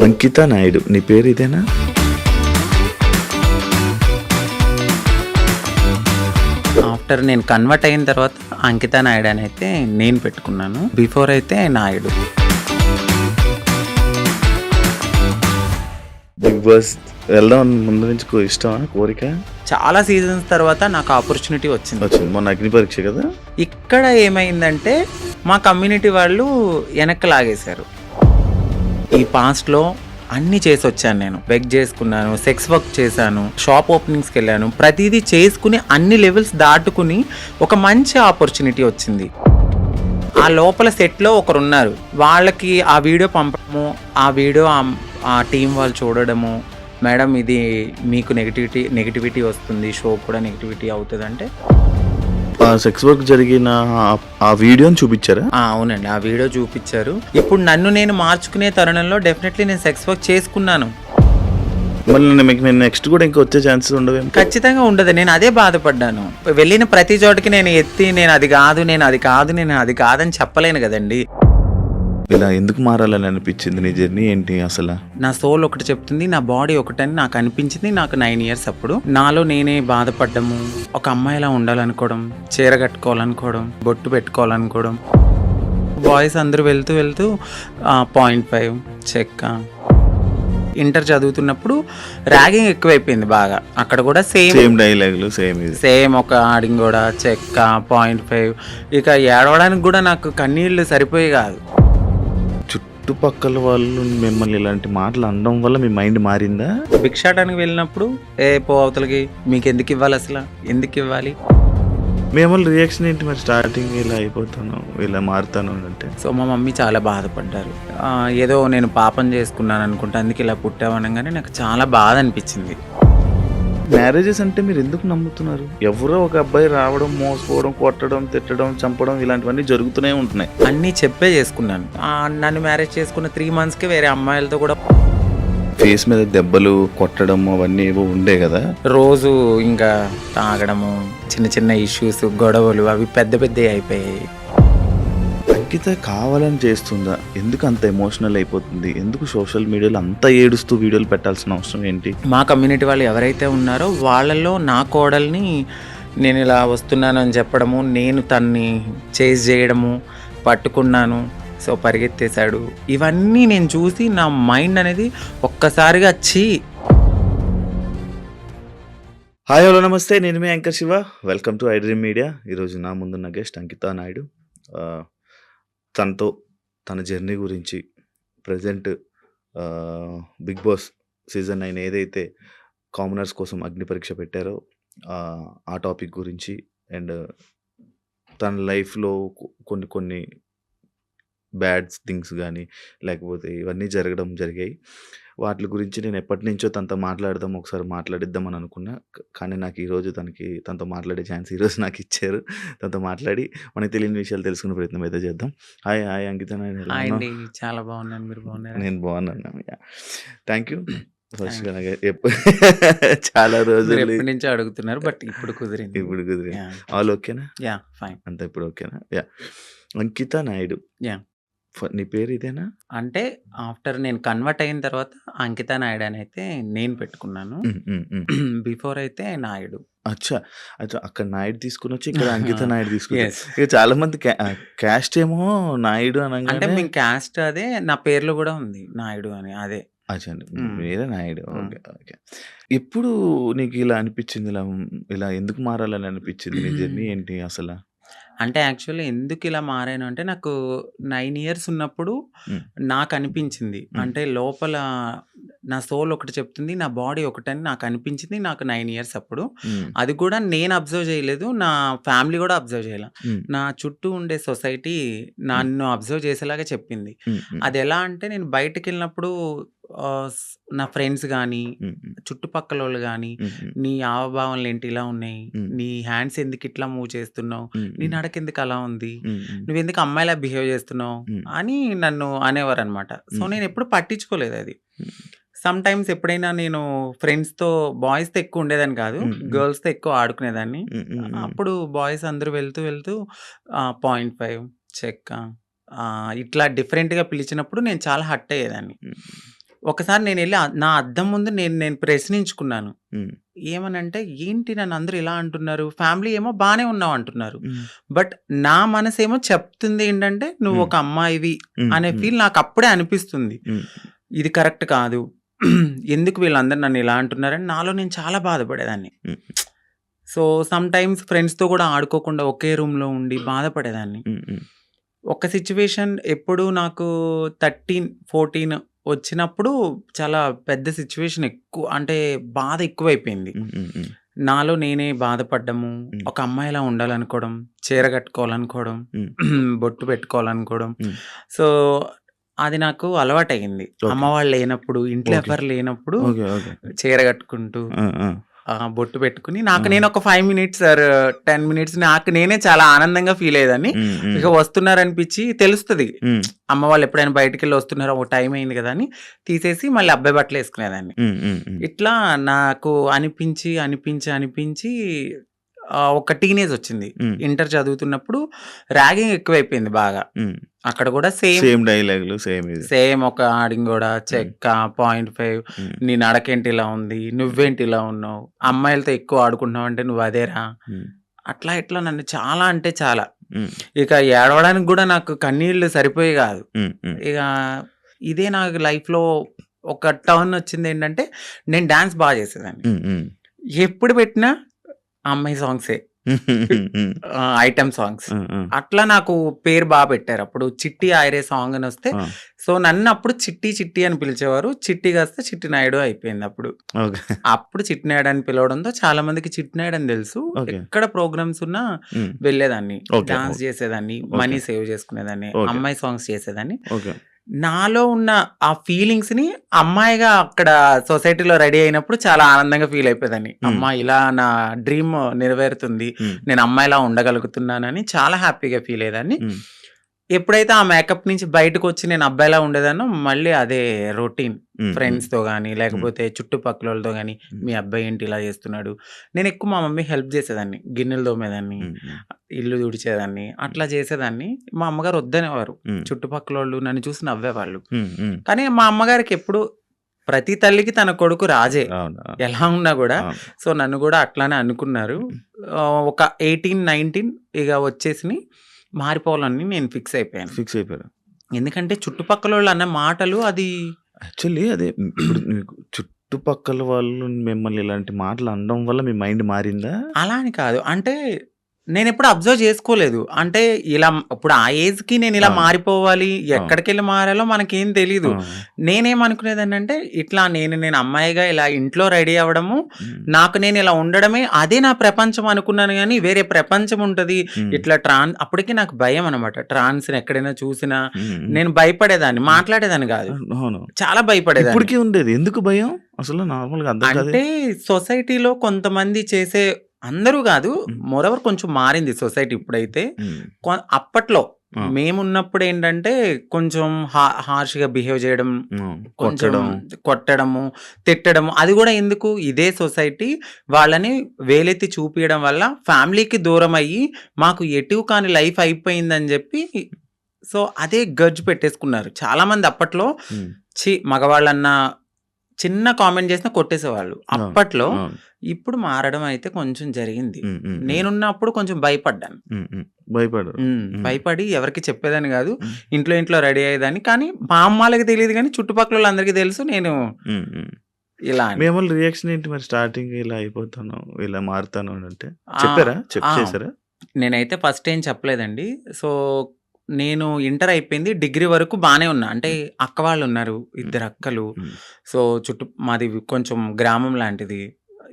అంకిత నాయుడు. నీ పేరు ఇదేనా? ఆఫ్టర్ నేను కన్వర్ట్ అయిన తర్వాత అంకిత నాయుడు అని అయితే నేను పెట్టుకున్నాను. బిఫోర్ అయితే నాయుడు. బిగ్ బాస్ వెళ్దాం ముందు నుంచి ఇష్టమా, కోరిక? చాలా సీజన్స్ తర్వాత నాకు ఆపర్చునిటీ వచ్చింది. మొన్న అగ్ని పరీక్ష కదా. ఇక్కడ ఏమైందంటే మా కమ్యూనిటీ వాళ్ళు వెనక్కి లాగేశారు. ఈ పాస్ట్లో అన్నీ చేసి వచ్చాను. నేను బెగ్ చేసుకున్నాను, సెక్స్ వర్క్ చేశాను, షాప్ ఓపెనింగ్స్కి వెళ్ళాను. ప్రతిదీ చేసుకుని అన్ని లెవెల్స్ దాటుకుని ఒక మంచి ఆపర్చునిటీ వచ్చింది. ఆ లోపల సెట్లో ఒకరు ఉన్నారు, వాళ్ళకి ఆ వీడియో పంపడము, ఆ వీడియో ఆ టీం వాళ్ళు చూడడము, మేడం ఇది మీకు నెగిటివిటీ వస్తుంది, షో కూడా నెగిటివిటీ అవుతుంది అంటే సెక్స్ వర్క్ జరిగిన ఆ వీడియోని చూపించారా? అవునండి, ఆ వీడియో చూపించారు. ఇప్పుడు నన్ను నేను మార్చుకునే తరుణంలో డెఫినెట్లీ నేను సెక్స్ వర్క్ చేసుకున్నాను. మళ్ళీ మీకు నేను నెక్స్ట్ కూడా ఇంకా వచ్చే ఛాన్సెస్ ఉండవు? ఖచ్చితంగా ఉండదు. నేను అదే బాధపడ్డాను. వెళ్ళిన ప్రతి చోటకి నేను ఎత్తి నేను అది కాదని చెప్పలేను కదండి. ఇలా ఎందుకు మారాలని అనిపించింది? నీ జర్నీ ఏంటి అసలు? నా సోల్ ఒకటి చెప్తుంది, నా బాడీ ఒకటని నాకు అనిపించింది. నాకు 9 years అప్పుడు నాలో నేనే బాధపడ్డము, ఒక అమ్మాయిలా ఉండాలనుకోవడం, చీర కట్టుకోవాలనుకోవడం, బొట్టు పెట్టుకోవాలనుకోవడం. బాయ్స్ అందరూ వెళ్తూ 0.5 చెక్క. ఇంటర్ చదువుతున్నప్పుడు ర్యాగింగ్ ఎక్కువైపోయింది బాగా. అక్కడ కూడా సేమ్ డైలాగులు, సేమ్ ఒక ఆడింగ్ కూడా చెక్క 0.5. ఇక ఏడవడానికి కూడా నాకు కన్నీళ్ళు సరిపోయి కాదు. చుట్టుపక్కల వాళ్ళు మిమ్మల్ని ఇలాంటి మాటలు అనడం వల్ల మీ మైండ్ మారిందా? భిక్షాటానికి వెళ్ళినప్పుడు పో అవతలకి, మీకు ఎందుకు ఇవ్వాలి, అసలు ఎందుకు ఇవ్వాలి? మేము రియాక్షన్ ఏంటి మరి? స్టార్టింగ్ ఇలా అయిపోతాను, ఇలా మారుతాను అంటే. సో మా మమ్మీ చాలా బాధపడ్డారు. ఏదో నేను పాపం చేసుకున్నాను అనుకుంటా, అందుకే ఇలా పుట్టామనగానే నాకు చాలా బాధ అనిపించింది. మ్యారేజెస్ అంటే మీరు ఎందుకు నమ్ముతున్నారు? ఎవరో ఒక అబ్బాయి రావడం, మోసపోవడం, కొట్టడం, తిట్టడం, చంపడం ఇలాంటివన్నీ జరుగుతూనే ఉంటున్నాయి. అన్నీ చెప్పే చేసుకున్నాను. నన్ను మ్యారేజ్ చేసుకున్న 3 monthsకే వేరే అమ్మాయిలతో కూడా ఫేస్ మీద దెబ్బలు కొట్టడం అవన్నీ ఏవో ఉండే కదా. రోజు ఇంకా తాగడము, చిన్న ఇష్యూస్, గొడవలు అవి పెద్ద అయిపోయాయి. అంకిత కావాలని చేస్తుందా? ఎందుకు అంత ఎమోషనల్ అయిపోతుంది? ఎందుకు సోషల్ మీడియాలో అంత ఏడుస్తూ వీడియోలు పెట్టాల్సిన అవసరం ఏంటి? మా కమ్యూనిటీ వాళ్ళు ఎవరైతే ఉన్నారో వాళ్ళల్లో నా కోడల్ని నేను ఇలా వస్తున్నాను అని చెప్పడము, నేను తన్ని చేజ్ చేయడము, పట్టుకున్నాను, సో పరిగెత్తేశాడు, ఇవన్నీ నేను చూసి నా మైండ్ అనేది ఒక్కసారిగా హాయ్ హలో నమస్తే, నేను మీ anchor Shiva. Welcome to I dream media. ఈరోజు నా ముందున్న గెస్ట్ అంకిత నాయుడు. తన జర్నీ గురించి, ప్రజెంట్ బిగ్ బాస్ సీజన్ 9 ఏదైతే కామనర్స్ కోసం అగ్ని పరీక్ష పెట్టారో ఆ టాపిక్ గురించి, అండ్ తన లైఫ్లో కొన్ని బ్యాడ్ థింగ్స్ కానీ లేకపోతే ఇవన్నీ జరిగాయి. వాటి గురించి నేను ఎప్పటి నుంచో తనతో ఒకసారి మాట్లాడిద్దామని అనుకున్నా. కానీ నాకు ఈరోజు తనతో మాట్లాడే ఛాన్స్ ఈరోజు నాకు ఇచ్చారు. తనతో మాట్లాడి మనకి తెలియని విషయాలు తెలుసుకునే ప్రయత్నం అయితే చేద్దాం. హాయ్ అంకిత నాయుడు. చాలా బాగున్నాను, మీరు బాగున్నారు? నేను బాగున్నాను. Thank you. ఫస్ట్ చాలా రోజులు ఎప్పటి నుంచో అడుగుతున్నారు, బట్ ఇప్పుడు కుదిరింది. ఆల్ ఓకేనా? Yeah fine. అంతా ఇప్పుడు ఓకేనా? యా. అంకిత నాయుడు. యా. నీ పేరు ఇదేనా? అంటే ఆఫ్టర్ నేను కన్వర్ట్ అయిన తర్వాత అంకిత నాయుడు అని అయితే నేను పెట్టుకున్నాను. బిఫోర్ అయితే నాయుడు. అచ్చా, అక్కడ నాయుడు తీసుకుని వచ్చి ఇక్కడ అంకిత నాయుడు తీసుకుని. ఇక చాలా మంది క్యాస్ట్ ఏమో నాయుడు అంటే మేము క్యాస్ట్ అదే, నా పేర్లో కూడా ఉంది నాయుడు అని. అదే మీరే నాయుడు. ఓకే. ఎప్పుడు నీకు ఇలా అనిపించింది? ఇలా ఎందుకు మారాలని అనిపించింది? నీ జర్నీ ఏంటి అసలు? అంటే యాక్చువల్లీ ఎందుకు ఇలా మారాను అంటే, నాకు 9 years ఉన్నప్పుడు నాకు అనిపించింది. అంటే లోపల నా సోల్ ఒకటి చెప్తుంది, నా బాడీ ఒకటని నాకు అనిపించింది. నాకు 9 years అప్పుడు. అది కూడా నేను అబ్జర్వ్ చేయలేదు, నా ఫ్యామిలీ కూడా అబ్జర్వ్ చేయలే. నా చుట్టూ ఉండే సొసైటీ నన్ను అబ్జర్వ్ చేసేలాగా చెప్పింది. అది ఎలా అంటే, నేను బయటకు వెళ్ళినప్పుడు నా ఫ్రెండ్స్ కానీ, చుట్టుపక్కల వాళ్ళు కానీ, నీ హావభావాలు ఏంటి ఇలా ఉన్నాయి, నీ హ్యాండ్స్ ఎందుకు ఇట్లా మూవ్ చేస్తున్నావు, నీ నడక ఎందుకు అలా ఉంది, నువ్వెందుకు అమ్మాయిలా బిహేవ్ చేస్తున్నావు అని నన్ను అనేవారు అనమాట. సో నేను ఎప్పుడు పట్టించుకోలేదు అది. సమ్ టైమ్స్ ఎప్పుడైనా నేను ఫ్రెండ్స్తో, బాయ్స్తో ఎక్కువ ఉండేదాన్ని కాదు, గర్ల్స్తో ఎక్కువ ఆడుకునేదాన్ని. అప్పుడు బాయ్స్ అందరూ వెళ్తూ 0.5 చెక్క ఇట్లా డిఫరెంట్గా పిలిచినప్పుడు నేను చాలా హర్ట్ అయ్యేదాన్ని. ఒకసారి నేనెళ్ళి నా అద్దం ముందు నేను ప్రశ్నించుకున్నాను. హ్మ్. ఏమనంటే, ఏంటి నన్నందరూ ఇలా అంటున్నారు? ఫ్యామిలీ ఏమో బానే ఉన్నావు అంటున్నారు. హ్మ్. బట్ నా మనసేమో చెప్తుంది ఏంటంటే, హ్మ్. నువ్వొక అమ్మాయివి హ్మ్. అనే హ్మ్. ఫీల్ నాకప్పుడే అనిపిస్తుంది. హ్మ్. ఇది కరెక్ట్ కాదు. ఎందుకు వీళ్ళందరూ నన్ను ఇలా అంటున్నారని నాలో నేను చాలా బాధపడేదాన్ని. హ్మ్. సో, సమ్‌టైమ్స్ ఫ్రెండ్స్‌తో కూడా ఆడుకోకుండా ఒకే రూమ్‌లో ఉండి బాధపడేదాన్ని. హ్మ్. హ్మ్. ఒక సిట్యుయేషన్ ఎప్పుడు నాకు 13, 14 వచ్చినప్పుడు చాలా పెద్ద సిట్యుయేషన్ అంటే బాధ ఎక్కువైపోయింది. హ్మ్. హ్మ్. హ్మ్. నాలో నేనే బాధపడ్డము, హ్మ్. ఒక అమ్మాయిలా ఉండాలనుకోవడం, చీర కట్టుకోవాలనుకోవడం, హ్మ్. బొట్టు పెట్టుకోవాలనుకోవడం. హ్మ్. సో, అది నాకు అలవాటయింది. అమ్మ ఓకే. వాళ్ళు లేనప్పుడు, ఇంట్లో ఓకే. ఎవ్వరు లేనప్పుడు ఓకే. ఓకే. చీర కట్టుకుంటూ ఆ! ఆ! బొట్టు పెట్టుకొని ఆ! నాకు నేను ఒక 5 మినిట్స్ ఆర్ 10 మినిట్స్ నాకు నేనే చాలా ఆనందంగా ఫీల్ అయ్యేదాన్ని. హ్మ్. హ్మ్. ఇక వస్తున్నారనిపించి తెలుస్తది. హ్మ్. అమ్మ వాళ్ళు ఎప్పుడైనా బయటికెళ్ళి వస్తున్నారో ఓ టైం అయింది కదా! అని తీసేసి మళ్ళీ అబ్బాయి బట్టలేసుకునేదాన్ని. హ్మ్. హ్మ్. హ్మ్. ఇట్లా నాకు అనిపించి ఒక టీనేజ్ వచ్చింది. హ్మ్. ఇంటర్ చదువుతున్నప్పుడు ర్యాగింగ్ ఎక్కువైపోయింది బాగా. హ్మ్. అక్కడ కూడా సేమ్ సేమ్ డైలాగులు సేమ్ ఇది. సేమ్ ఒక ఆడింగోడ, హ్మ్. చెక్క, 0.5 హ్మ్. నీ నడకేంటి ఇలా ఉంది? నువ్వేంటి ఇలా ఉన్నావు? అమ్మాయిలతో ఎక్కువ ఆడుకుంటున్నావంటే నువ్వు అదేరా? హ్మ్. అట్లా ఇట్లా నన్ను చాలా అంటే చాలా. హ్మ్. ఇక ఏడవడానికి గూడా నాకు కన్నీళ్ళు సరిపోయేవి గాదు. హ్మ్. హ్మ్. ఇక ఇదే నాకు లైఫ్‌లో ఒక టర్న్ వచ్చిందేంటంటే, నేను డాన్స్ బా చేసేదాన్ని. హ్మ్. హ్మ్. ఎప్పుడు పెట్టినా అమ్మాయి సాంగ్సే. హ్మ్. Item songs. ఆ! ఆ! అట్లా నాకు పేరు పెట్టారు. అప్పుడు 'చిట్టి ఆయరే' సాంగ్ అనొస్తే, ఆ! సో, నన్నప్పుడు చిట్టి అని పిలిచేవారు. చిట్టి కాస్త చిట్టి నాయుడు అయిపోయిందప్పుడు. ఓకే. అప్పుడు చిట్టి నాయుడు అని పిలవడంతో చాలా మందికి చిట్టి నాయుడు అని తెలుసు. ఓకే. ఎక్కడ ప్రోగ్రామ్స్ ఉన్నా హ్మ్. వెళ్ళేదాన్ని. ఓకే. డాన్స్ చేసేదాన్ని. ఓకే. మనీ సేవ్ చేసుకునేదాన్ని. ఓకే. అమ్మాయి సాంగ్స్ చేసేదాన్ని. ఓకే. నాలో ఉన్న ఆ ఫీలింగ్స్‌ని అమ్మాయిగా అక్కడ సొసైటీలో రెడీ అయినప్పుడు చాలా ఆనందంగా ఫీల్ అయిపోయేదాన్ని. హ్మ్. అమ్మా! ఇలా నా డ్రీమ్ నెరవేరుతుంది. హ్మ్. నేను అమ్మాయిలా ఉండగలుగుతున్నానని చాలా హ్యాపీగా ఫీల్ అయ్యేదాన్ని. హ్మ్. ఎప్పుడైతే ఆ మేకప్ నుంచి బయటకొచ్చి నేను అబ్బాయిలా ఉండేదాన్నో మళ్ళీ అదే రొటీన్. హ్మ్. హ్మ్. ఫ్రెండ్స్‌తో గాని, హ్మ్. లేకపోతే చుట్టుపక్కలోళ్ళతో గాని, హ్మ్. మీ అబ్బాయి ఏంటి ఇలా చేస్తున్నాడు? నేనెక్కువ మా మమ్మీకి హెల్ప్ చేసేదాన్ని. గిన్నెలు తోమేదాన్ని, హ్మ్. హ్మ్. ఇల్లు తుడిచేదాన్ని. అట్లా చేసేదాన్ని. మా అమ్మగారు వద్దనేవారు. హ్మ్. చుట్టుపక్కలోళ్ళు నన్ను చూసి నవ్వేవాళ్ళు. హ్మ్. హ్మ్. కానీ మా అమ్మగారికి ఎప్పుడు ప్రతి తల్లికి తన కొడుకు రాజే. అవును. ఎలా ఉన్నా గూడా. అవును. సో, నన్ను గూడా అట్లానే అనుకున్నారు. హ్మ్. ఒక 18, 19 ఇగ వచ్చేసినియి. మారిపోవాలని నేను ఫిక్స్ అయిపోయాను. ఫిక్స్ అయిపోయారు. ఎందుకంటే చుట్టుపక్కలోళ్ళు అన్న మాటలు అది యాక్చువల్లీ అదే ఇప్పుడు మీకు చుట్టుపక్కల వాళ్ళు మిమ్మల్ని ఇలాంటి మాటలు అనడం వల్ల మీ మైండ్ మారిందా? అలా అని కాదు. అంటే నేనెప్పుడు అబ్జర్వ్ చేసుకోలేదు. అంటే ఇలా ఇప్పుడు ఆ ఏజ్‌కి నేనిలా అవును. మారిపోవాలి, అవును. ఎక్కడికెళ్ళి మారాలో మనకేం తెలీదు. ఆ! నేనేమనుకునేదాన్నంటే ఇట్లా నేను అమ్మాయిగా ఇలా ఇంట్లో రెడీ అవ్వడము, హ్మ్. నాకు నేను ఇలా ఉండడమే అదే నా ప్రపంచం అనుకున్నాను గానీ, వేరే ప్రపంచం ఉంటది. హ్మ్. ఇట్లా అప్పటికి నాకు భయం అనమాట. ట్రాన్స్‌ని ఎక్కడైనా చూసినా హ్మ్. నేను భయపడేదాన్ని. హ్మ్. మాట్లాడేదాన్ని గాదు. అవును. చాలా భయపడేదాన్ని. ఇప్పటికి ఉండేది. ఎందుకు భయం? అసలు నార్మల్‌గా అర్థం కాదే. అంటే సొసైటీలో కొంతమంది చేసే అందరూ గాదు. హ్మ్. మోరోవర్ కొంచెం మారింది సొసైటీ ఇప్పుడైతే. హ్మ్. అప్పట్లో ఆ! మేమున్నప్పుడేంటంటే కొంచెం హార్ష్‌గా బిహేవ్ జేయడం, హ్మ్. కొంచెం కొట్టడం. కొట్టడము, తిట్టడము అది గూడా ఎందుకు ఇదే సొసైటీ వాళ్ళని వేలెత్తి చూపియడం వల్ల ఫ్యామిలీకి దూరమయ్యి మాకు ఎటు కాని లైఫ్ అయిపోయిందని జెప్పి సో, అదే గర్జ్ పెట్టేసుకున్నారు. చాలామంది అప్పట్లో హ్మ్. మగవాళ్ళన్నా చిన్న కామెంట్ చేసినా కొట్టేసేవాళ్ళు. అవును. అప్పట్లో. అవును. ఇప్పుడు మారడం అయితే కొంచెం జరిగింది. హ్మ్. హ్మ్. హ్మ్. నేనున్నప్పుడు కొంచెం భయపడ్డాను. హ్మ్. హ్మ్. భయపడరు. హ్మ్. భయపడి ఎవరికీ చెప్పేదాన్ని గాదు. హ్మ్. ఇంట్లో రెడీ అయ్యేదాన్ని. కానీ మా అమ్మాళ్ళకి తెలీదు గానీ చుట్టుపక్కలోళ్ళందరికీ తెలుసు నేను హ్మ్. హ్మ్. ఇలా మీ అని. అమ్మోళ్ళ రియాక్షన్ ఏంటి మరి స్టార్టింగ్ ఇలా అయిపోతాను, ఇలా మారుతాను అనంటే? ఆ! చెప్పారా? ఆ! చేసారా? నేనైతే ఫస్ట్ ఏం చెప్పలేదండి. సో, నేను ఇంటర్ అయిపోయింది. డిగ్రీ వరకు బానే ఉన్నా. అంటే హ్మ్. అక్క వాళ్ళున్నారు. హ్మ్. ఇద్దరు అక్కలు. హ్మ్. సో, మాది కొంచెం గ్రామం లాంటిది.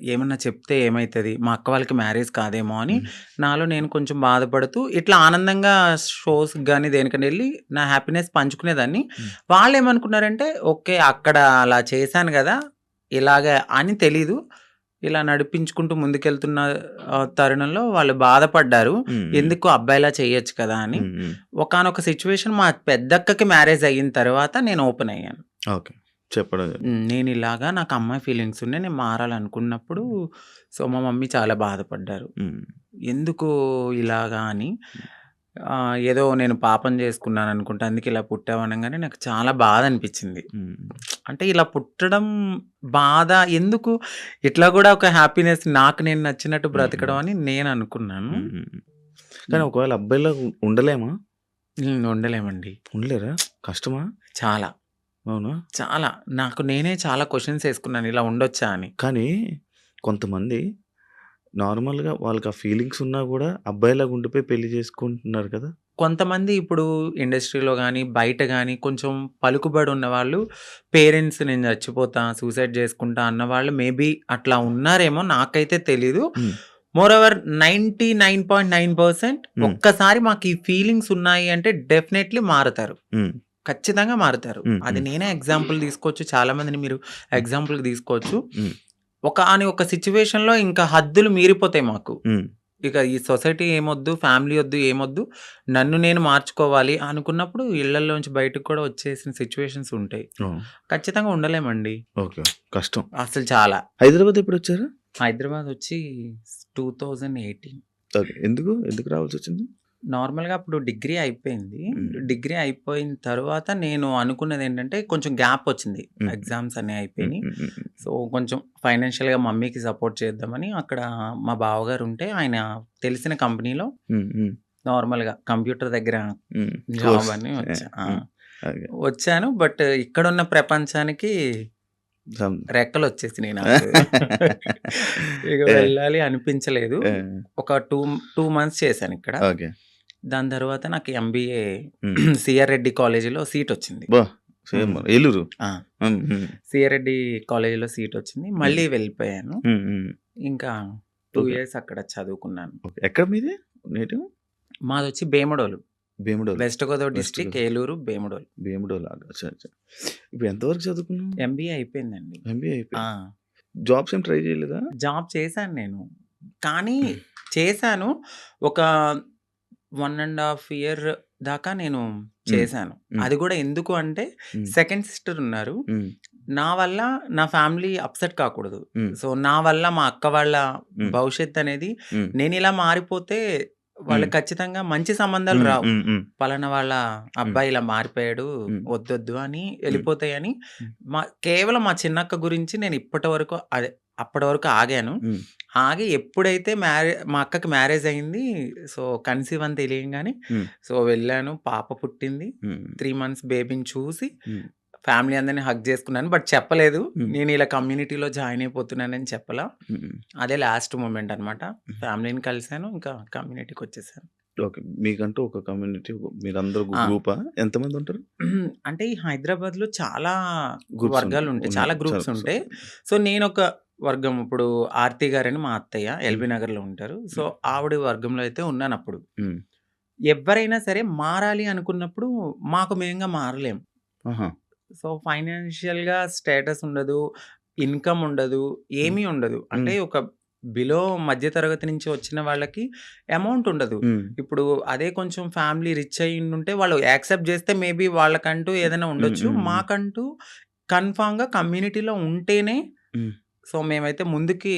ఏమన్నా చెప్తే ఏమైతది? మా అక్క వాళ్ళకి మ్యారేజ్ కాదేమో అని హ్మ్. నాలో నేను కొంచెం బాధపడుతూ ఇట్లా ఆనందంగా షోస్‌కి గాని దేనికైనా ఎళ్లి నా హ్యాపీనెస్ పంచుకునేదాన్ని. హ్మ్. వాళ్ళేమనుకున్నారంటే ఓకే. అక్కడ అలా చేశాను గదా! ఇలాగ అని తెలీదు. ఇలా నడిపించుకుంటూ ముందుకెళ్తున్న తరుణంలో వాళ్ళు బాధపడ్డారు. హ్మ్. హ్మ్. ఎందుకు అబ్బాయిలా చేయొచ్చు కదా! అని. హ్మ్. హ్మ్. ఒకానొక సిట్యుయేషన్ మా పెద్దక్కకి మ్యారేజ్ అయిన తర్వాత నేను ఓపెన్ అయ్యాను. ఓకే. చెప్పడం నేనిలాగా నాకు అమ్మాయి ఫీలింగ్స్ ఉన్నాయి. నేను మారాలనుకున్నప్పుడు సో, మా మమ్మీ చాలా బాధపడ్డారు. హ్మ్. ఎందుకు ఇలాగా అని. ఏదో నేను పాపం చేసుకున్నాననుకుంటా. అందుకే ఇలా పుట్టావు అనంగానే నాకు చాలా బాధ అనిపించింది. హ్మ్. అంటే ఇలా పుట్టడం బాధ ఎందుకు? ఇట్లా గూడా ఒక హ్యాపీనెస్ నాకు నేను నచ్చినట్టు హ్మ్. హ్మ్. బ్రతకడం అని నేను అనుకున్నాను. హ్మ్. హ్మ్. కానీ ఒకవేళ అబ్బాయిలాగా ఉండలేమా? ఉండలేమండి. ఉండలేరా? కష్టమా? చాలా. అవునా? చాలా. నాకు నేనే చాలా క్వెషన్స్ ఏసుకున్నాను ఇలా ఉండొచ్చా అని. కానీ కొంతమంది నార్మల్‌గా వాళ్ళకి ఆ ఫీలింగ్స్ ఉన్నా గూడా అబ్బాయిలాగా ఉండిపోయి పెళ్లి చేసుకుంటున్నారు కదా! కొంతమంది ఇప్పుడు ఇండస్ట్రీలో గాని, బయట గాని కొంచెం పలుకుబడి ఉన్నవాళ్ళు పేరెంట్స్ నేను చచ్చిపోతా, సూసైడ్ చేసుకుంటా అన్నవాళ్ళు మేబీ అట్లా ఉన్నారేమో నాకైతే తెలీదు. హ్మ్. మోరోవర్ 99.9% హ్మ్. ఒక్కసారి మాకు ఈ ఫీలింగ్స్ ఉన్నాయి అంటే డెఫినైట్‌లీ మారతారు. హ్మ్. ఖచ్చితంగా మారుతారు. హ్మ్. అది హ్మ్. నేనే ఎగ్జాంపుల్ తీసుకోవచ్చు. చాలా మందిని మీరు హ్మ్. ఎగ్జాంపుల్‌కి తీసుకోవచ్చు. హ్మ్. ఒకానొక సిట్యుయేషన్‌లో ఇంకా హద్దులు మీరిపోతాయి మాకు. హ్మ్. ఇక ఈ సొసైటీ ఏమొద్దు, ఫ్యామిలీ ఒద్దు, ఏమొద్దు. నన్ను నేను మార్చుకోవాలి అనుకున్నప్పుడు ఇళ్లల్లోంచి బయటకి కూడా వచ్చేసిన సిట్యుయేషన్స్ ఉంటాయి. ఓహ్! ఖచ్చితంగా ఉండలేమండి. ఓకే. కష్టం. అసలు చాలా. హైదరాబాద్ ఎప్పుడొచ్చారు? హైదరాబాద్ వచ్చి 2018 ఓకే. ఎందుకు? ఎందుకు రావాల్సొచ్చింది? నార్మల్‌గా అప్పుడు డిగ్రీ అయిపోయింది. హ్మ్. డిగ్రీ అయిపోయిన తర్వాత నేను అనుకున్నదేంటంటే కొంచెం గ్యాప్ వచ్చింది. హ్మ్. ఎగ్జామ్స్ అన్నీ హ్మ్. అయిపోయినియి. హ్మ్. హ్మ్. హ్మ్. సో, కొంచెం ఫైనాన్షియల్‌గా మమ్మీకి సపోర్ట్ చేద్దామని అక్కడ మా బావగారు ఉంటే ఆయన తెలిసిన కంపెనీలో హ్మ్. హ్మ్. నార్మల్‌గా కంప్యూటర్ దగ్గర హ్మ్. Job course. అని వచ్చా. హ్మ్. ఓకే. వచ్చాను. బట్ ఇక్కడున్న ప్రపంచానికి సమ్ రెక్కలొచ్చేసినియి నాకు. ఇక ఏ వెళ్ళాలి అనిపించలేదు. ఏ ఒక 2 మంత్స్ చేశానిక్కడ. ఓకే. దాని తర్వాత నాకు ఎంబీఏ హ్మ్. సిఆర్ రెడ్డి కాలేజీలో సీటొచ్చింది. అబ్బా! సేమ్ హ్మ్. ఏలూరు. ఆ! హ్మ్. హ్మ్. సిఆర్ రెడ్డి కాలేజీలో సీటొచ్చింది. హ్మ్. మళ్ళీ వెళ్ళిపోయాను. హ్మ్. హ్మ్. ఇంకా 2 ఓకే. ఇయర్స్ అక్కడ చదువుకున్నాను. ఓకే. ఎక్కడ మీది నేటివ్? మాదొచ్చి Bhimadolu. Bhimudolu. West Godavari west district Godavari. Eluru, Bhimadolu. Bhimudolu. అచ్చా! అచ్చా! ఇప్పుడు ఎంత వరకు చదువుకున్నావు? ఎంబీఏ అయిపోయిందండి. ఎంబీఏ ఆ! అయిపోయింది. జాబ్స్ ఏం ట్రై చేయలేదా? జాబ్ చేశాను నేను. కానీ చేశాను. ఒక 1 ½ ఇయర్ దాకా నేను హ్మ్. చేశాను. హ్మ్. అది గూడా ఎందుకు అంటే హ్మ్. సెకండ్ సిస్టర్ ఉన్నారు. హ్మ్. నా వల్ల నా ఫ్యామిలీ అప్‌సెట్ కాకూడదు. హ్మ్. సో, నా వల్ల మా అక్క వాళ్ళ హ్మ్. భవిష్యత్తనేది హ్మ్. నేనిలా మారిపోతే హ్మ్. వాళ్ళకి ఖచ్చితంగా మంచి సంబంధాలు హ్మ్. రావు. హ్మ్. హ్మ్. పలానా వాళ్ళ హ్మ్. అబ్బాయి ఇలా మారిపోయాడు. హ్మ్. వద్దొద్దు అని హ్మ్. ఎళ్ళిపోతాయని హ్మ్. కేవలం మా చిన్నక్క గురించి నేను ఇప్పటి వరకు అప్పటి వరకు ఆగాను. హ్మ్. ఆగి ఎప్పుడైతే మా అక్కకి మ్యారేజ్ అయింది. సో, కన్సీవ్ అని తెలియంగానే హ్మ్. సో, వెళ్ళాను. పాప పుట్టింది. హ్మ్. 3 మంత్స్ బేబీని చూసి హ్మ్. ఫ్యామిలీ అందరిని హగ్ చేసుకున్నాను. బట్ చెప్పలేదు. హ్మ్. నేను ఇలా కమ్యూనిటీలో జాయిన్ అయిపోతున్నానని చెప్పలా. హ్మ్. అదే లాస్ట్ మొమెంట్ అన్నమాట. హ్మ్. ఫ్యామిలీని కలిసాను. ఇంకా కమ్యూనిటీకొచ్చేసాను. ఓకే. మీకంటూ ఒక కమ్యూనిటీ మీరందరూ ఆ! గ్రూపా? ఎంతమందుంటారు? అంటే ఈ హైదరాబాద్‌లో చాలా గ్రూప్స్ వర్గాలుంటాయి. ఉన్నాయి. చాలా చాలా గ్రూప్స్ ఉంటాయి. సో, నేనొక వర్గం ఇప్పుడు ఆర్తి గారని మా అత్తయ్య హ్మ్. ఎల్బీ నగర్‌లో ఉంటారు. సో, హ్మ్. ఆవిడ వర్గంలో అయితే ఉన్నానప్పుడు. హ్మ్. ఎవ్వరైనా సరే మారాలి అనుకున్నప్పుడు మాకు మేముగా మారలేం. ఆహా! సో, ఫైనాన్షియల్‌గా స్టేటస్ ఉండదు. ఇన్‌కమ్ ఉండదు. హ్మ్. ఏమీ ఉండదు. అంటే హ్మ్. ఒక బిలో మధ్య తరగతి నుంచి వచ్చిన వాళ్ళకి అమౌంట్ ఉండదు. హ్మ్. ఇప్పుడు అదే కొంచెం ఫ్యామిలీ రిచ్ అయ్యుండుంటే వాళ్ళు యాక్సెప్ట్ చేస్తే మేబీ వాళ్ళకంటూ ఏదైనా హ్మ్. ఉండొచ్చు. హ్మ్. హ్మ్. మాకంటూ కన్ఫర్మ్‌గా కమ్యూనిటీలో ఉంటేనే హ్మ్. సో, మేమైతే ముందుకి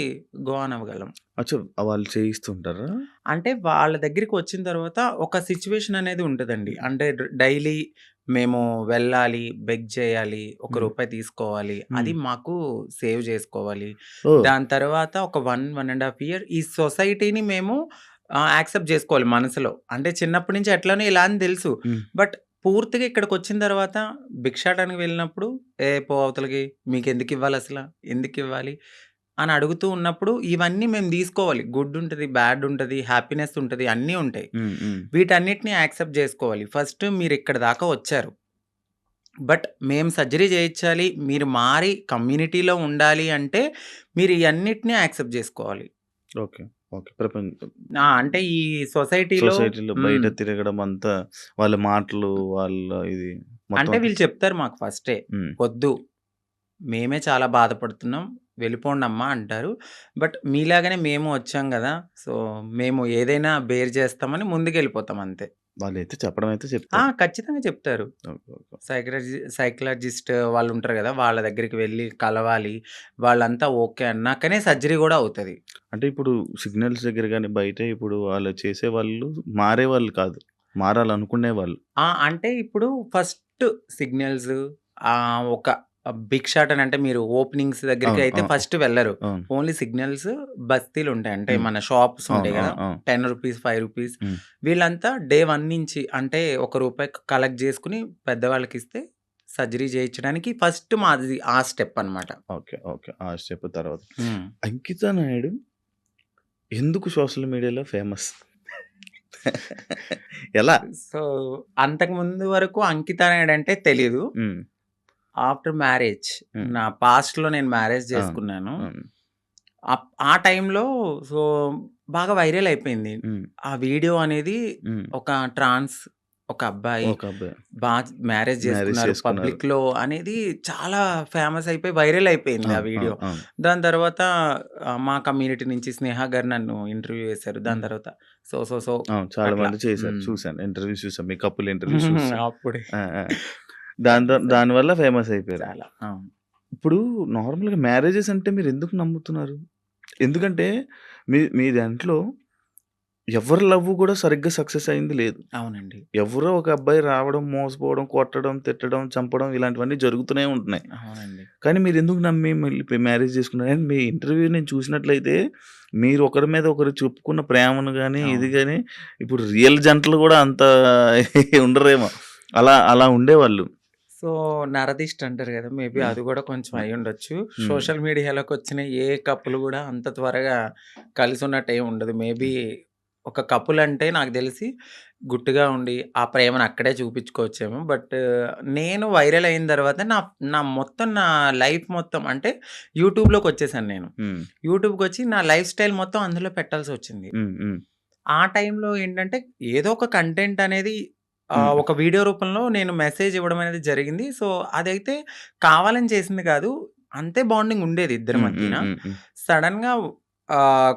గో ఆన్ అవ్వగలం. అచ్చా! వాళ్ళు చేయిస్తుంటారా? అంటే వాళ్ళ దగ్గరికి వచ్చిన తర్వాత ఒక సిట్యుయేషన్ అనేది ఉంటదండి. హ్మ్. అంటే డైలీ మేము వెళ్ళాలి, బెగ్ చేయాలి, ఒక హ్మ్. రూపాయి తీసుకోవాలి. హ్మ్. అది మాకు సేవ్ చేసుకోవాలి. ఓహ్! దాని తర్వాత ఒక 1 ½ ఇయర్ ఈ సొసైటీని మేము యాక్సెప్ట్ చేసుకోవాలి మనసులో. అంటే చిన్నప్పటి నుంచి ఎట్లనో ఇలా అని తెలుసు. హ్మ్. బట్ పూర్తిగా ఇక్కడికొచ్చిన తర్వాత భిక్షాటనకి వెళ్ళినప్పుడు, "ఏ పో అవతలకి మీకెందుకివ్వాలసల? ఎందుకివ్వాలి?" అని అడుగుతూ ఉన్నప్పుడు ఇవన్నీ మేము తీసుకోవాలి. గుడ్ ఉంటది, బ్యాడ్ ఉంటది, హ్యాపీనెస్ ఉంటది, అన్నీ ఉంటాయి. హ్మ్. హ్మ్. వీటన్నిటిని యాక్సెప్ట్ జేసుకోవాలి. ఫస్ట్ మీరిక్కడి దాకా వచ్చారు. బట్ మేము సర్జరీ చేయించాలి, మీరు మారి కమ్యూనిటీలో ఉండాలి అంటే మీరు ఇయన్నిటిని యాక్సెప్ట్ జేసుకోవాలి. ఓకే. ఓకే. అంటే ఈ సొసైటీలో సొసైటీలో బయట హ్మ్. తిరగడం అంతా వాళ్ళ మాటలు, వాళ్ళ ఇది మొత్తం అంటే అంతా వీళ్ళు చెప్తారు మాకు ఫస్టే. హ్మ్. "వద్దు, మేమే చాలా బాధపడుతున్నాం. వెళ్ళిపోండమ్మా" అంటారు. బట్ మీలాగానే మేము వచ్చాం గదా! సో, మేము ఏదైనా బేర్ చేస్తామని ముందుకెళ్ళిపోతాం అంతే. వాళ్ళైతే చెప్పడం అయితే చెప్తారు. ఖచ్చితంగా చెప్తారు. ఓకే. ఓకే. సైకాలజిస్ట్ వాళ్ళుంటారు గదా! వాళ్ళ దగ్గరికి వెళ్లి కలవాలి. వాళ్ళంతా ఓకే అన్నాకనే సర్జరీ గూడా అవుతది. అంటే ఇప్పుడు సిగ్నల్స్ దగ్గర గాని, బయట ఇప్పుడు వాళ్ళు చేసేవాళ్ళు మారేవాళ్ళు కాదు. మారాలనుకునేవాళ్ళు. అంటే ఇప్పుడు ఫస్ట్ సిగ్నల్స్ ఒక బిగ్ షాట్ అని అంటే మీరు ఓపెనింగ్స్ దగ్గరికి అవును. అయితే ఫస్ట్ వెళ్లరు. అవును. ఓన్లీ సిగ్నల్స్ బస్తీలుంటాయి. అంటే హ్మ్. మన షాప్స్ అవును. ఉంటాయి గదా! అవును. 10 రూపీస్, 5 రూపీస్ హ్మ్. వీళ్ళంతా డే 1 నుంచి అంటే రూ. 1 కలెక్ట్ జేసుకొని పెద్దవాళ్ళకిస్తే సర్జరీ చేయించడానికి ఫస్ట్ మాది ఆ స్టెప్ అన్నమాట. ఓకే. ఓకే. ఆ స్టెప్ తర్వాత. హ్మ్. అంకిత నాయుడు ఎందుకు సోషల్ మీడియాలో ఫేమస్? ఎలా? సో, అంతకుముందు వరకు అంకిత నాయుడు అంటే తెలీదు. హ్మ్. ఆఫ్టర్ మ్యారేజ్ హ్మ్. నా పాస్ట్‌లో నేను మ్యారేజ్ అవును. చేసుకున్నాను. అవును. ఆ టైంలో సో, బాగా వైరల్ అయిపోయింది. హ్మ్. ఆ వీడియో అనేది హ్మ్. ఒక ట్రాన్స్ ఒక అబ్బాయి ఒక అబ్బాయి మ్యారేజ్ మ్యారేజ్ చేసుకున్నారు చేసుకున్నారు. పబ్లిక్‌లో అనేది చాలా ఫేమస్ అయిపోయి వైరల్ అయిపోయింది ఆ అవును. వీడియో. అవును. అవును. దాని తర్వాత మా కమ్యూనిటీ నుంచి స్నేహ గారు నన్ను ఇంటర్వ్యూ చేశారు. దాని హ్మ్. తర్వాత సో అవును. చాలా అట్లా. మంది చేశారు. హ్మ్. చూసాను. ఇంటర్వ్యూస్ చూసాను. మీ కపుల్ ఇంటర్వ్యూస్ చూసాను. అప్పుడే ఆ! ఆ! ఫేమస్ అయ్యాను. దానివల్ల ఫేమస్ అయిపోయారు. చాలా. అవును. ఇప్పుడు నార్మల్‌గా మ్యారేజెస్ అంటే మీరెందుకు నమ్ముతున్నారు? ఎందుకంటే మీ దాంట్లో ఎవరి లవ్ కూడా సరిగ్గా సక్సెస్ అయింది లేదు. అవునండి. ఎవరో ఒక అబ్బాయి రావడం, మోసపోవడం, కొట్టడం, తిట్టడం, చంపడం ఇలాంటివన్నీ జరుగుతూనే ఉంటున్నాయి. అవునండి. కానీ మీరెందుకు నమ్మి మళ్ళీ మ్యారేజ్ చేసుకున్నారు? అండ్ మీ ఇంటర్వ్యూ నేను చూసినట్లయితే మీరు ఒకరి మీద ఒకరు చెప్పుకున్న ప్రేమను గాని, ఇది అవును. గాని ఇప్పుడు రియల్ జంటలు కూడా అంత ఉండరేమో. అలా ఉండేవాళ్ళు. సో, నరదిష్టి అంటారు గదా! మేబీ హ్మ్. అది గూడా కొంచెం హ్మ్. అయ్యుండొచ్చు. హ్మ్. సోషల్ మీడియాలోకొచ్చిన ఏ కపుల్ గూడా అంత త్వరగా కలిసున్నట్టేం ఉండదు. మేబీ హ్మ్. ఒక కపుల్ అంటే నాకు దెలిసి గుట్టుగా ఉండి, ఆ ప్రేమను అక్కడే చూపిచ్చుకోవచ్చేమో. బట్ నేను వైరల్ అయిన తర్వాత నా లైఫ్ మొత్తం అంటే యూట్యూబ్‌లోకొచ్చేసాను నేను. హ్మ్. యూట్యూబ్‌కొచ్చి నా లైఫ్ స్టైల్ మొత్తం అందులో పెట్టాల్సొచ్చింది. హ్మ్. హ్మ్. ఆ టైంలో ఏంటంటే, ఏదో ఒక కంటెంట్ అనేది హ్మ్. ఒక వీడియో రూపంలో నేను మెసేజ్ ఇవ్వడం అనేది జరిగింది. సో, అదైతే కావాలని చేసింది కాదు. అంతే బాండింగ్ ఉండేది ఇద్దరి హ్మ్. హ్మ్. మధ్యన. హ్మ్. హ్మ్. సడెన్‌గా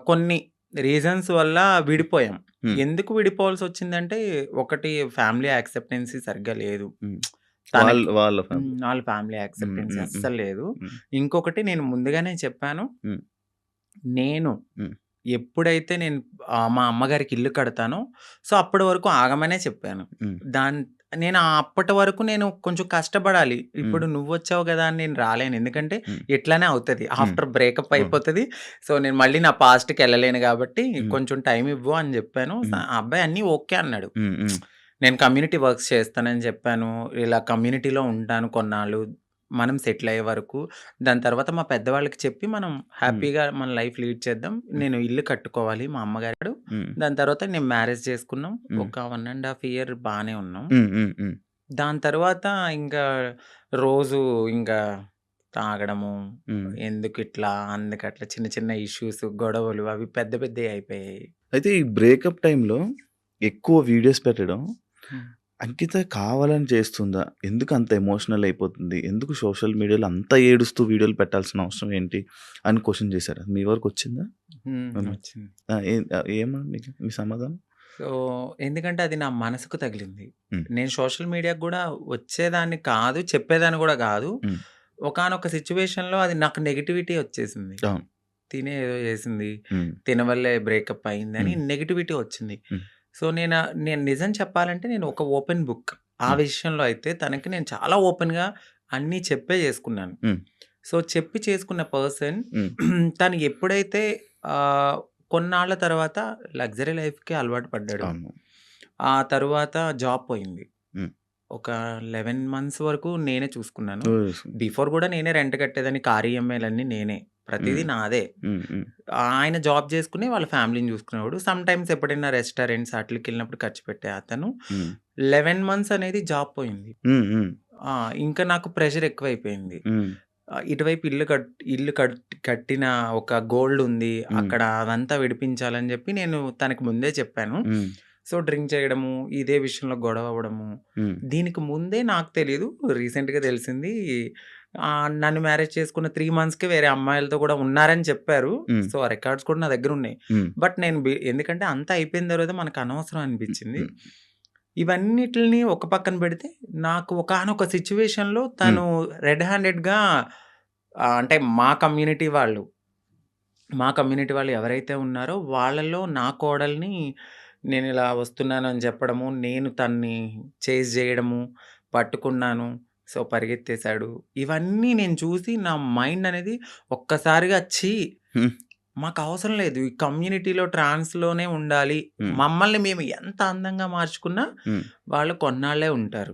కొన్ని రీజన్స్ వల్ల విడిపోయాం. హ్మ్. ఎందుకు విడిపోవాల్సొచ్చిందంటే, ఒకటి ఫ్యామిలీ యాక్సెప్టెన్సీ సరిగ్గా లేదు. హ్మ్. తనకి వాళ్ళ ఫ్యామిలీ. వాళ్ళ ఫ్యామిలీ హ్మ్. యాక్సెప్టెన్సీ హ్మ్. హ్మ్. అస్సలు లేదు. హ్మ్. ఇంకొకటి నేను ముందుగానే చెప్పాను. హ్మ్. నేను హ్మ్. ఎప్పుడైతే నేను మా అమ్మగారికి ఇల్లు కడతానో, సో, అప్పటి వరకు ఆగమనే చెప్పాను. హ్మ్. దాన్ నేను అప్పటి వరకు నేను కొంచెం కష్టపడాలి. హ్మ్. ఇప్పుడు నువ్వొచ్చావు గదా! అని నేను రాలేను. ఎందుకంటే హ్మ్. ఇట్లనే అవుతది. హ్మ్. ఆఫ్టర్ బ్రేకప్ అవును. అయిపోతది. సో, నేను మళ్ళీ నా పాస్ట్‌కెళ్ళలేను గాబట్టి హ్మ్. కొంచెం టైమ్ ఇవ్వు అని జెప్పాను. హ్మ్. ఆ అబ్బాయి అన్నీ ఓకే అన్నాడు. హ్మ్. హ్మ్. నేను కమ్యూనిటీ వర్క్స్ చేస్తానని చెప్పాను. ఇలా కమ్యూనిటీలో ఉంటాను కొన్నాళ్ళు. మనం సెటిల్ అయ్యే వరకు. దాని తర్వాత మా పెద్దవాళ్ళకి చెప్పి మనం హ్మ్. హ్యాపీగా మన లైఫ్ లీడ్ చేద్దాం. హ్మ్. నేను ఇల్లు కట్టుకోవాలి మా అమ్మగారు. హ్మ్. దాని తర్వాత నేను మ్యారేజ్ చేసుకున్నాం. హ్మ్. ఒక 1 ½ ఇయర్ బానే ఉన్నాం. హ్మ్. హ్మ్. హ్మ్. దాని తర్వాత ఇంకా రోజు ఇంకా తాగడము, హ్మ్. ఎందుకిట్లా, అందుకట్లా చిన్న చిన్న ఇష్యూస్, గొడవలు అవి పెద్ద పెద్దయి అయిపోయాయి. అయితే ఈ బ్రేకప్ టైమ్‌లో ఎక్కువ వీడియోస్ పెట్టడం హ్మ్. అంకిత కావాలని చేస్తుందా? ఎందుకు అంత ఎమోషనల్ అయిపోతుంది? ఎందుకు సోషల్ మీడియాలో అంత ఏడుస్తూ వీడియోలు పెట్టాల్సిన అవసరం ఏంటి? అని క్వెషన్ చేసారా? మీ వరకొచ్చిందా? వచ్చింది. ఏమని మీ సమాధానం? సో, ఎందుకంటే అది నా మనసుకు తగిలింది. హ్మ్. నేను సోషల్ మీడియాకి గూడా వచ్చేదాన్ని కాదు, చెప్పేదాన్ని గూడా గాదు. హ్మ్. ఒకానొక సిట్యుయేషన్‌లో అది నాకు నెగటివిటీ వచ్చేసింది. అవును. తినే ఏదో చేసింది. హ్మ్. తిన వల్లే బ్రేకప్ అయిందని హ్మ్. నెగటివిటీ వచ్చింది. హ్మ్. సో, నేను నిజం చెప్పాలంటే నేను ఒక ఓపెన్ బుక్. ఆ హ్మ్. విషయంలో అయితే తనకి నేను చాలా ఓపెన్‌గా అన్నీ చెప్పే చేసుకున్నాను. హ్మ్. సో, చెప్పి చేసుకున్న పర్సన్ హ్మ్. తను ఎప్పుడైతే ఆహ్, కొన్నాళ్ళ తర్వాత లగ్జరీ లైఫ్‌కి అలవాటు పడ్డాడు. అవును. ఆ తరువాత జాబ్ పోయింది. హ్మ్. ఒక 11 మంత్స్ వరకు నేనే చూసుకున్నాను. ఓహ్! బిఫోర్ గూడా నేనే రెంట్ కట్టేదాన్ని. కార్ ఈఎంఐలన్నీ నేనే. ప్రతీదీ హ్మ్. నాదే. హ్మ్. హ్మ్. ఆయన జాబ్ చేసుకొని వాళ్ళ ఫ్యామిలీని చూసుకునేవాడు. సమ్‌టైమ్స్ ఎప్పుడైనా రెస్టారెంట్స్ ఆటిలకెళ్ళినప్పుడు ఖర్చు పెట్టే అతను. హ్మ్. 11 మంత్స్ అనేది జాబ్ పోయింది. హ్మ్. హ్మ్. ఆ! ఇంకా నాకు ప్రెషర్ ఎక్కువైపోయింది. హ్మ్. ఇటువైపు ఇల్లు కట్టిన ఒక గోల్డ్ ఉంది. హ్మ్. అక్కడ అదంతా విడిపించాలని జెప్పి నేను తనకి ముందే చెప్పాను. హ్మ్. సో, డ్రింక్ చేయడము, ఇదే విషయంలో గొడవ అవ్వడము. హ్మ్. దీనికి ముందే నాకు తెలీదు. రీసెంట్‌గా తెలిసింది. నన్ను మ్యారేజ్ చేసుకున్న 3 మంత్స్‌కే వేరే అమ్మాయిలతో గూడా ఉన్నారని చెప్పారు. హ్మ్. సో, ఆ రికార్డ్స్ కూడా నా దగ్గరున్నాయి. హ్మ్. బట్ నేను ఎందుకంటే అంతా అయిపోయిన తర్వాత మనకు అనవసరం అనిపిచ్చింది. హ్మ్. ఇవన్నిటిల్ని ఒక పక్కన పెడితే, నాకు ఒకానొక సిట్యుయేషన్‌లో హ్మ్. తను రెడ్ హ్యాండెడ్‌గా అంటే మా కమ్యూనిటీ వాళ్ళు ఎవరైతే ఉన్నారో వాళ్ళలో నా కోడల్ని నేనిలా వస్తున్నాను అని చెప్పడము, నేను తనని చేజ్ జేయడము, పట్టుకున్నాను. సో, పరిగెత్తేసాడు. ఇవన్నీ నేను చూసి నా మైండ్ అనేది ఒక్కసారిగా ఛీ! హ్మ్. మాకవసరం లేదు. ఈ కమ్యూనిటీలో ట్రాన్స్‌లోనే ఉండాలి. హ్మ్. మమ్మల్ని మేము ఎంత అందంగా మార్చుకున్నా హ్మ్. వాళ్ళు కొన్నాళ్ళే ఉంటారు.